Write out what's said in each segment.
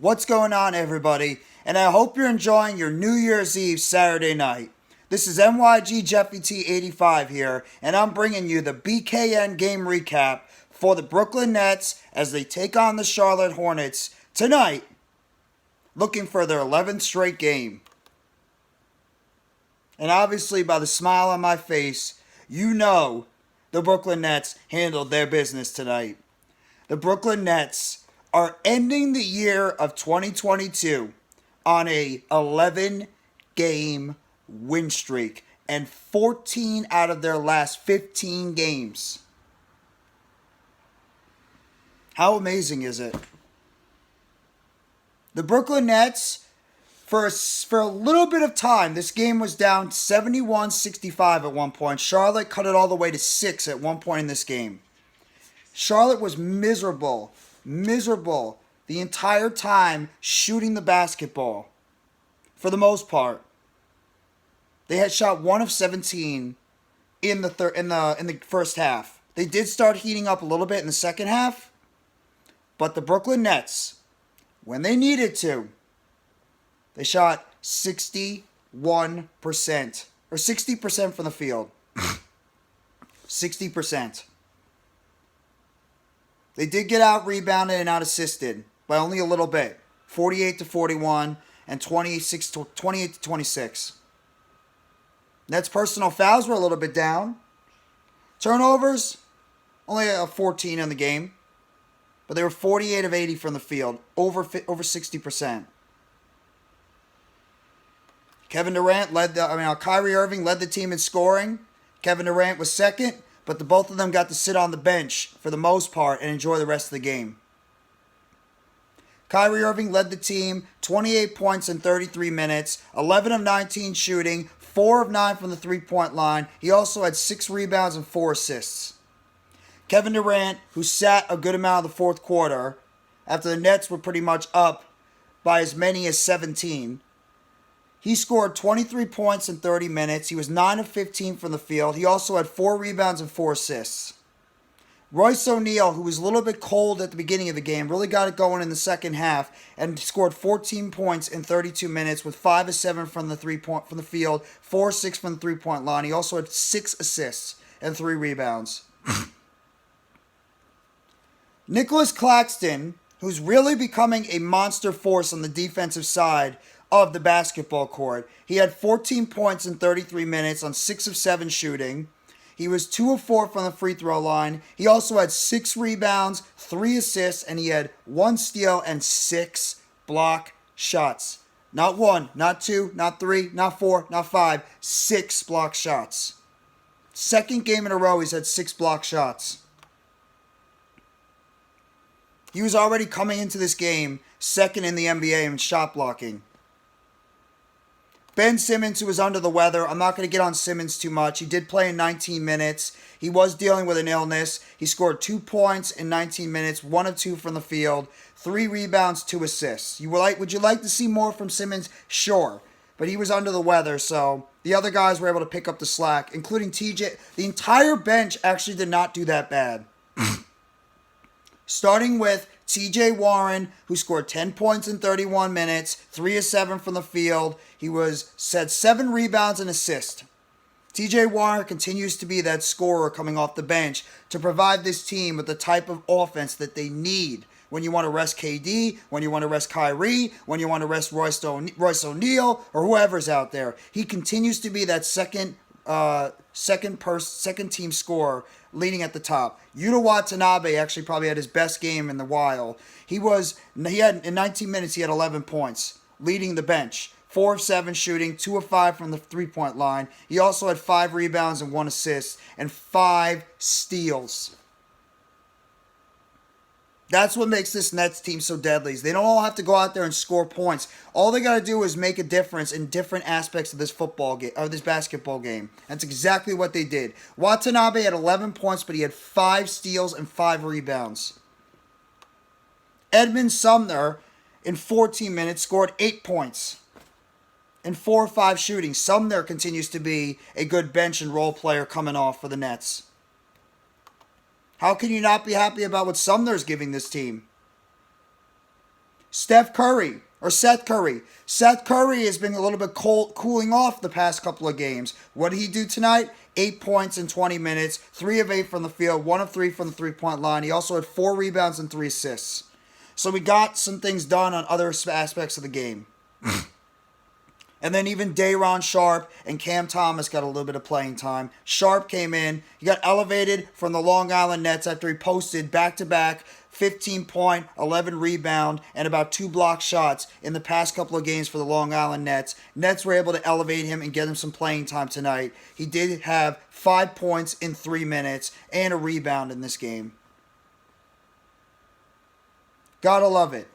What's going on, everybody? And I hope you're enjoying your New Year's Eve Saturday night. This is NYG Jeffy T 85 here, and I'm bringing you the BKN game recap for the Brooklyn Nets as they take on the Charlotte Hornets tonight, looking for their 11th straight game. And obviously, by the smile on my face, you know the Brooklyn Nets handled their business tonight. The Brooklyn Nets are ending the year of 2022 on a 11-game win streak and 14 out of their last 15 games. How amazing is it? The Brooklyn Nets, for a little bit of time, this game was down 71-65 at one point. Charlotte cut it all the way to 6 at one point in this game. Charlotte was miserable the entire time shooting the basketball. For the most part, they had shot 1 of 17 in the first half. They did start heating up a little bit in the second half, but the Brooklyn Nets, when they needed to, they shot 61% or 60% from the field. 60%. They did get out rebounded and out assisted by only a little bit. 48-41 and 28-26. Nets personal fouls were a little bit down. Turnovers, only a 14 in the game. But they were 48 of 80 from the field, over 60%. Kyrie Irving led the team in scoring. Kevin Durant was second. But the both of them got to sit on the bench for the most part and enjoy the rest of the game. Kyrie Irving led the team, 28 points in 33 minutes, 11 of 19 shooting, 4 of 9 from the three-point line. He also had 6 rebounds and 4 assists. Kevin Durant, who sat a good amount of the fourth quarter, after the Nets were pretty much up by as many as 17, he scored 23 points in 30 minutes. He was 9 of 15 from the field. He also had 4 rebounds and 4 assists. Royce O'Neal, who was a little bit cold at the beginning of the game, really got it going in the second half and scored 14 points in 32 minutes with 5 of 7 from the field, 4 of 6 from the three-point line. He also had 6 assists and 3 rebounds. Nicholas Claxton, who's really becoming a monster force on the defensive side of the basketball court. He had 14 points in 33 minutes on 6 of 7 shooting. He was 2 of 4 from the free throw line. He also had 6 rebounds, 3 assists, and he had 1 steal and 6 block shots. Not 1, not 2, not 3, not 4, not 5. 6 block shots. Second game in a row he's had 6 block shots. He was already coming into this game second in the NBA in shot blocking. Ben Simmons, who was under the weather. I'm not going to get on Simmons too much. He did play in 19 minutes. He was dealing with an illness. He scored 2 points in 19 minutes, 1 of 2 from the field, 3 rebounds, 2 assists. Would you like to see more from Simmons? Sure. But he was under the weather, so the other guys were able to pick up the slack, including TJ. The entire bench actually did not do that bad. Starting with TJ Warren, who scored 10 points in 31 minutes, 3 of 7 from the field. He had 7 rebounds and assists. TJ Warren continues to be that scorer coming off the bench to provide this team with the type of offense that they need when you want to rest KD, when you want to rest Kyrie, when you want to rest Royce O'Neal, or whoever's out there. He continues to be that second team scorer leading at the top. Yuta Watanabe actually probably had his best game in the while. In 19 minutes he had 11 points, leading the bench. 4 of 7 shooting, 2 of 5 from the three-point line. He also had 5 rebounds and 1 assist and 5 steals. That's what makes this Nets team so deadly. They don't all have to go out there and score points. All they got to do is make a difference in different aspects of this football game or this basketball game. That's exactly what they did. Watanabe had 11 points, but he had 5 steals and 5 rebounds. Edmund Sumner, in 14 minutes, scored 8 points and 4 or 5 shooting. Sumner continues to be a good bench and role player coming off for the Nets. How can you not be happy about what Sumner's giving this team? Seth Curry. Seth Curry has been a little bit cooling off the past couple of games. What did he do tonight? 8 points in 20 minutes, 3 of 8 from the field, 1 of 3 from the three-point line. He also had 4 rebounds and 3 assists. So we got some things done on other aspects of the game. And then even Day'Ron Sharpe and Cam Thomas got a little bit of playing time. Sharpe came in. He got elevated from the Long Island Nets after he posted back-to-back 15-point, 11 rebound, and about 2 block shots in the past couple of games for the Long Island Nets. Nets were able to elevate him and get him some playing time tonight. He did have 5 points in 3 minutes and a rebound in this game. Gotta love it.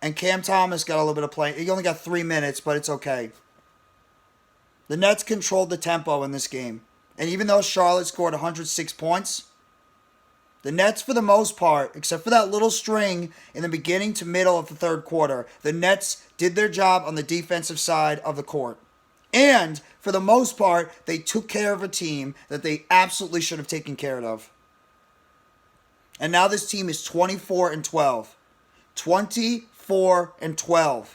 And Cam Thomas got a little bit of play. He only got 3 minutes, but it's okay. The Nets controlled the tempo in this game. And even though Charlotte scored 106 points, the Nets, for the most part, except for that little string in the beginning to middle of the third quarter, the Nets did their job on the defensive side of the court. And, for the most part, they took care of a team that they absolutely should have taken care of. And now this team is 24-12. 24-12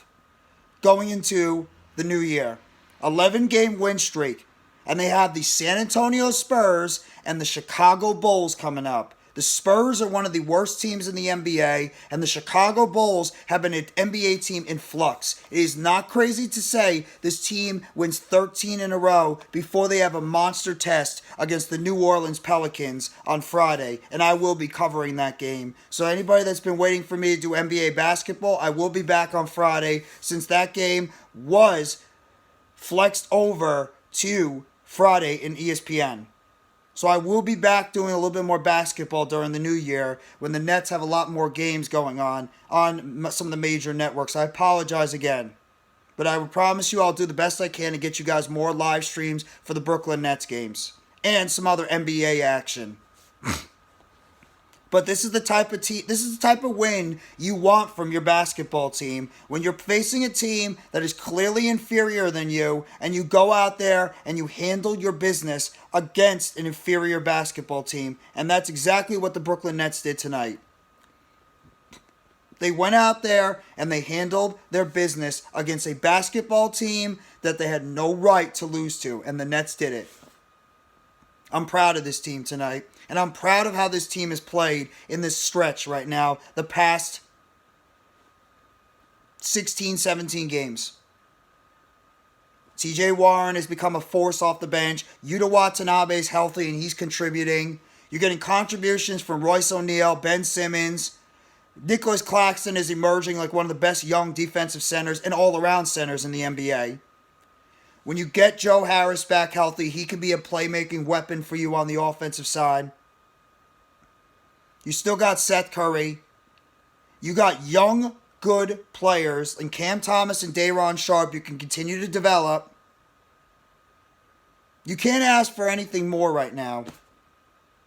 going into the new year. 11-game win streak. And they have the San Antonio Spurs and the Chicago Bulls coming up. The Spurs are one of the worst teams in the NBA, and the Chicago Bulls have been an NBA team in flux. It is not crazy to say this team wins 13 in a row before they have a monster test against the New Orleans Pelicans on Friday, and I will be covering that game. So anybody that's been waiting for me to do NBA basketball, I will be back on Friday, since that game was flexed over to Friday in ESPN. So I will be back doing a little bit more basketball during the new year when the Nets have a lot more games going on some of the major networks. I apologize again. But I will promise you I'll do the best I can to get you guys more live streams for the Brooklyn Nets games. And some other NBA action. But this is the type of win you want from your basketball team when you're facing a team that is clearly inferior than you, and you go out there and you handle your business against an inferior basketball team. And that's exactly what the Brooklyn Nets did tonight. They went out there and they handled their business against a basketball team that they had no right to lose to, and the Nets did it. I'm proud of this team tonight. And I'm proud of how this team has played in this stretch right now, the past 16, 17 games. TJ Warren has become a force off the bench. Yuta Watanabe is healthy and he's contributing. You're getting contributions from Royce O'Neal, Ben Simmons. Nicholas Claxton is emerging like one of the best young defensive centers and all-around centers in the NBA. When you get Joe Harris back healthy, he can be a playmaking weapon for you on the offensive side. You still got Seth Curry. You got young, good players in Cam Thomas and Day'Ron Sharpe you can continue to develop. You can't ask for anything more right now.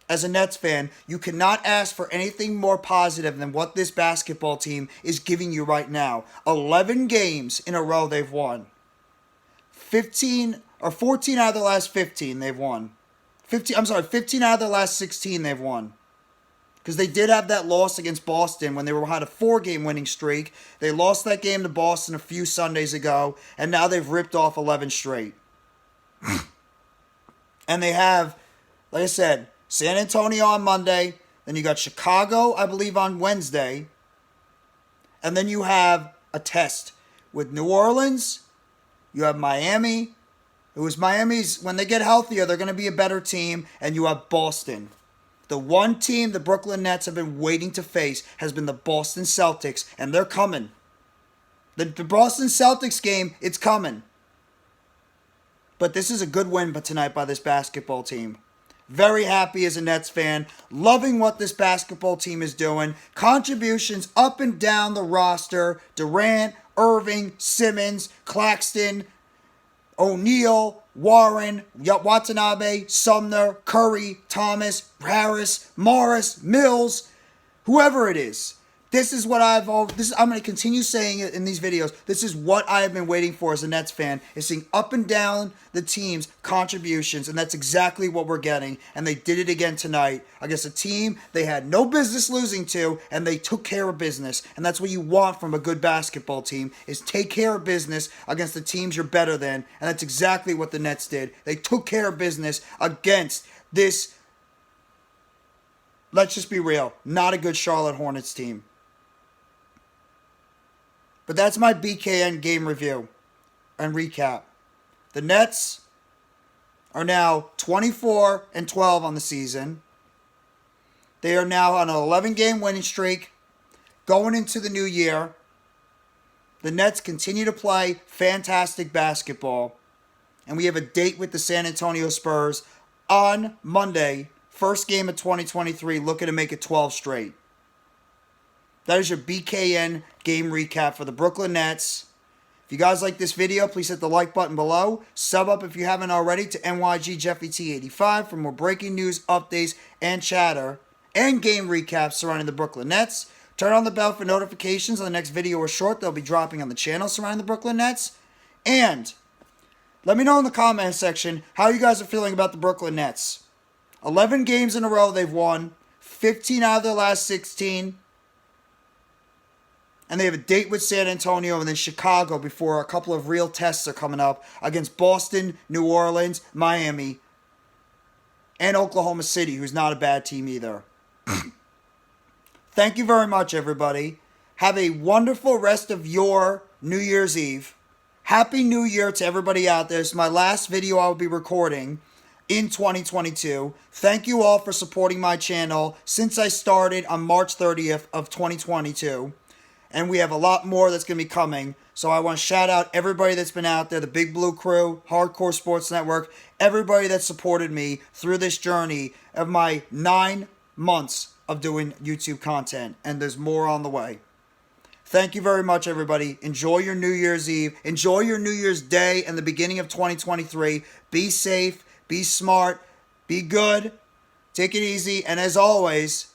As a Nets fan, you cannot ask for anything more positive than what this basketball team is giving you right now. 11 games in a row they've won. 14 out of the last 15 they've won. 15 out of the last 16 they've won. Because they did have that loss against Boston when they had a 4-game winning streak. They lost that game to Boston a few Sundays ago, and now they've ripped off 11 straight. And they have, like I said, San Antonio on Monday, then you got Chicago, I believe, on Wednesday, and then you have a test with New Orleans. You have Miami. Miami's, when they get healthier, they're going to be a better team. And you have Boston. The one team the Brooklyn Nets have been waiting to face has been the Boston Celtics. And they're coming. The Boston Celtics game, it's coming. But this is a good win tonight by this basketball team. Very happy as a Nets fan. Loving what this basketball team is doing. Contributions up and down the roster. Durant, Irving, Simmons, Claxton, O'Neal, Warren, Watanabe, Sumner, Curry, Thomas, Harris, Morris, Mills, whoever it is. This is what I'm going to continue saying it in these videos. This is what I have been waiting for as a Nets fan, is seeing up and down the team's contributions, and that's exactly what we're getting. And they did it again tonight against a team they had no business losing to, and they took care of business. And that's what you want from a good basketball team, is take care of business against the teams you're better than. And that's exactly what the Nets did. They took care of business against this, let's just be real, not a good Charlotte Hornets team. But that's my BKN game review and recap. The Nets are now 24-12 on the season. They are now on an 11-game winning streak going into the new year. The Nets continue to play fantastic basketball. And we have a date with the San Antonio Spurs on Monday, first game of 2023, looking to make it 12 straight. That is your BKN game recap for the Brooklyn Nets. If you guys like this video, please hit the like button below. Sub up if you haven't already to NYG Jeffy T85 for more breaking news, updates, and chatter, and game recaps surrounding the Brooklyn Nets. Turn on the bell for notifications on the next video or short they'll be dropping on the channel surrounding the Brooklyn Nets. And let me know in the comment section how you guys are feeling about the Brooklyn Nets. 11 games in a row they've won, 15 out of their last 16. And they have a date with San Antonio and then Chicago before a couple of real tests are coming up against Boston, New Orleans, Miami, and Oklahoma City, who's not a bad team either. Thank you very much, everybody. Have a wonderful rest of your New Year's Eve. Happy New Year to everybody out there. This is my last video I will be recording in 2022. Thank you all for supporting my channel since I started on March 30th of 2022. And we have a lot more that's going to be coming. So I want to shout out everybody that's been out there, the Big Blue Crew, Hardcore Sports Network, everybody that supported me through this journey of my 9 months of doing YouTube content. And there's more on the way. Thank you very much, everybody. Enjoy your New Year's Eve. Enjoy your New Year's Day and the beginning of 2023. Be safe. Be smart. Be good. Take it easy. And as always,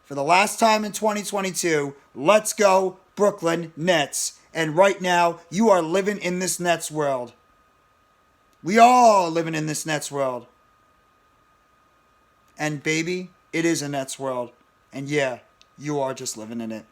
for the last time in 2022, let's go Brooklyn Nets. And right now, you are living in this Nets world. We all are living in this Nets world. And baby, it is a Nets world. And yeah, you are just living in it.